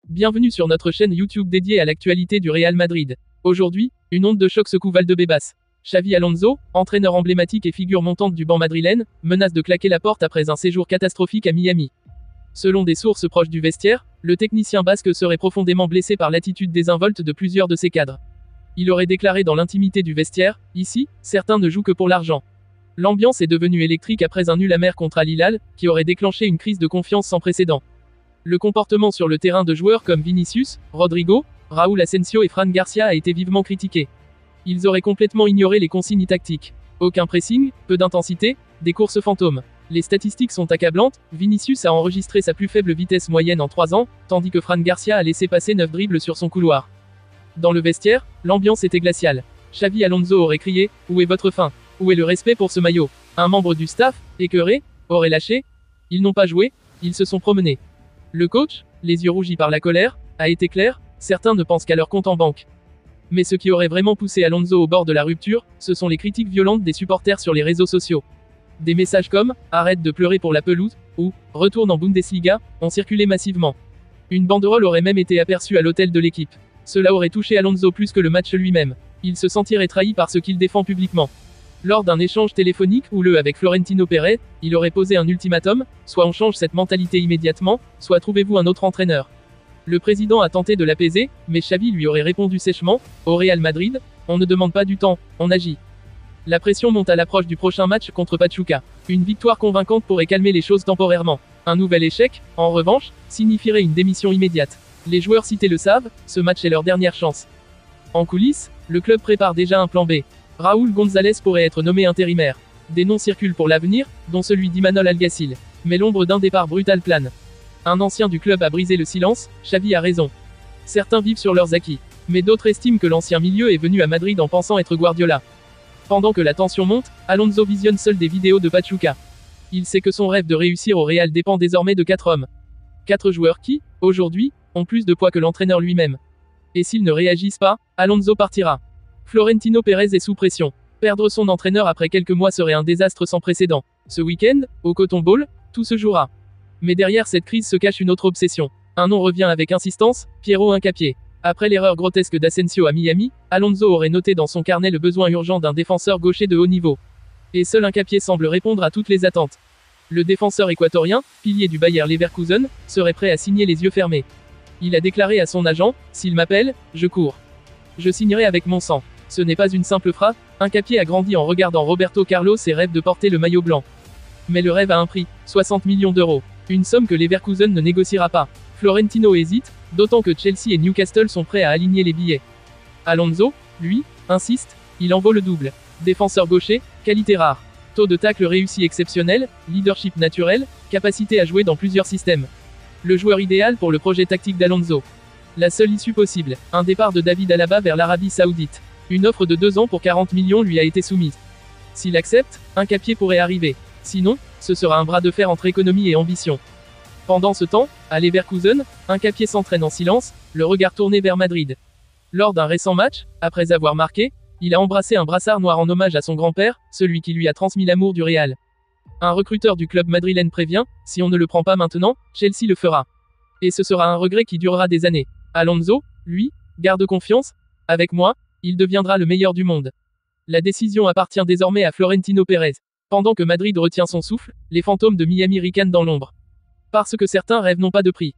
Bienvenue sur notre chaîne YouTube dédiée à l'actualité du Real Madrid. Aujourd'hui, une onde de choc secoue Valdebebas. Xavi Alonso, entraîneur emblématique et figure montante du banc madrilène, menace de claquer la porte après un séjour catastrophique à Miami. Selon des sources proches du vestiaire, le technicien basque serait profondément blessé par l'attitude désinvolte de plusieurs de ses cadres. Il aurait déclaré dans l'intimité du vestiaire, « Ici, certains ne jouent que pour l'argent ». L'ambiance est devenue électrique après un nul amer contre Al Hilal, qui aurait déclenché une crise de confiance sans précédent. Le comportement sur le terrain de joueurs comme Vinicius, Rodrigo, Raúl Asensio et Fran Garcia a été vivement critiqué. Ils auraient complètement ignoré les consignes tactiques. Aucun pressing, peu d'intensité, des courses fantômes. Les statistiques sont accablantes, Vinicius a enregistré sa plus faible vitesse moyenne en 3 ans, tandis que Fran Garcia a laissé passer 9 dribbles sur son couloir. Dans le vestiaire, l'ambiance était glaciale. Xavi Alonso aurait crié « Où est votre faim ? Où est le respect pour ce maillot ?» Un membre du staff, écœuré, aurait lâché. Ils n'ont pas joué, ils se sont promenés. Le coach, les yeux rougis par la colère, a été clair, certains ne pensent qu'à leur compte en banque. Mais ce qui aurait vraiment poussé Alonso au bord de la rupture, ce sont les critiques violentes des supporters sur les réseaux sociaux. Des messages comme « Arrête de pleurer pour la pelouse » ou « Retourne en Bundesliga » ont circulé massivement. Une banderole aurait même été aperçue à l'hôtel de l'équipe. Cela aurait touché Alonso plus que le match lui-même. Il se sentirait trahi par ce qu'il défend publiquement. Lors d'un échange téléphonique houleux avec Florentino Pérez, il aurait posé un ultimatum, soit on change cette mentalité immédiatement, soit trouvez-vous un autre entraîneur. Le président a tenté de l'apaiser, mais Xavi lui aurait répondu sèchement, au Real Madrid, on ne demande pas du temps, on agit. La pression monte à l'approche du prochain match contre Pachuca. Une victoire convaincante pourrait calmer les choses temporairement. Un nouvel échec, en revanche, signifierait une démission immédiate. Les joueurs cités le savent, ce match est leur dernière chance. En coulisses, le club prépare déjà un plan B. Raúl González pourrait être nommé intérimaire. Des noms circulent pour l'avenir, dont celui d'Imanol Alguacil. Mais l'ombre d'un départ brutal plane. Un ancien du club a brisé le silence, Xavi a raison. Certains vivent sur leurs acquis. Mais d'autres estiment que l'ancien milieu est venu à Madrid en pensant être Guardiola. Pendant que la tension monte, Alonso visionne seul des vidéos de Pachuca. Il sait que son rêve de réussir au Real dépend désormais de 4 hommes. 4 joueurs qui, aujourd'hui, ont plus de poids que l'entraîneur lui-même. Et s'ils ne réagissent pas, Alonso partira. Florentino Pérez est sous pression. Perdre son entraîneur après quelques mois serait un désastre sans précédent. Ce week-end, au Cotton Bowl, tout se jouera. Mais derrière cette crise se cache une autre obsession. Un nom revient avec insistance, Piero Hincapié. Après l'erreur grotesque d'Asensio à Miami, Alonso aurait noté dans son carnet le besoin urgent d'un défenseur gaucher de haut niveau. Et seul Hincapié semble répondre à toutes les attentes. Le défenseur équatorien, pilier du Bayer Leverkusen, serait prêt à signer les yeux fermés. Il a déclaré à son agent, « S'il m'appelle, je cours. Je signerai avec mon sang. » Ce n'est pas une simple phrase, Hincapié a grandi en regardant Roberto Carlos et rêve de porter le maillot blanc. Mais le rêve a un prix, 60 millions d'euros. Une somme que Leverkusen ne négociera pas. Florentino hésite, d'autant que Chelsea et Newcastle sont prêts à aligner les billets. Alonso, lui, insiste, il en vaut le double. Défenseur gaucher, qualité rare. Taux de tacle réussi exceptionnel, leadership naturel, capacité à jouer dans plusieurs systèmes. Le joueur idéal pour le projet tactique d'Alonso. La seule issue possible, un départ de David Alaba vers l'Arabie Saoudite. Une offre de 2 ans pour 40 millions lui a été soumise. S'il accepte, Hincapié pourrait arriver. Sinon, ce sera un bras de fer entre économie et ambition. Pendant ce temps, à Leverkusen, Hincapié s'entraîne en silence, le regard tourné vers Madrid. Lors d'un récent match, après avoir marqué, il a embrassé un brassard noir en hommage à son grand-père, celui qui lui a transmis l'amour du Real. Un recruteur du club madrilène prévient, si on ne le prend pas maintenant, Chelsea le fera. Et ce sera un regret qui durera des années. Alonso, lui, garde confiance, avec moi, il deviendra le meilleur du monde. La décision appartient désormais à Florentino Pérez. Pendant que Madrid retient son souffle, les fantômes de Miami ricanent dans l'ombre. Parce que certains rêvent non pas de prix,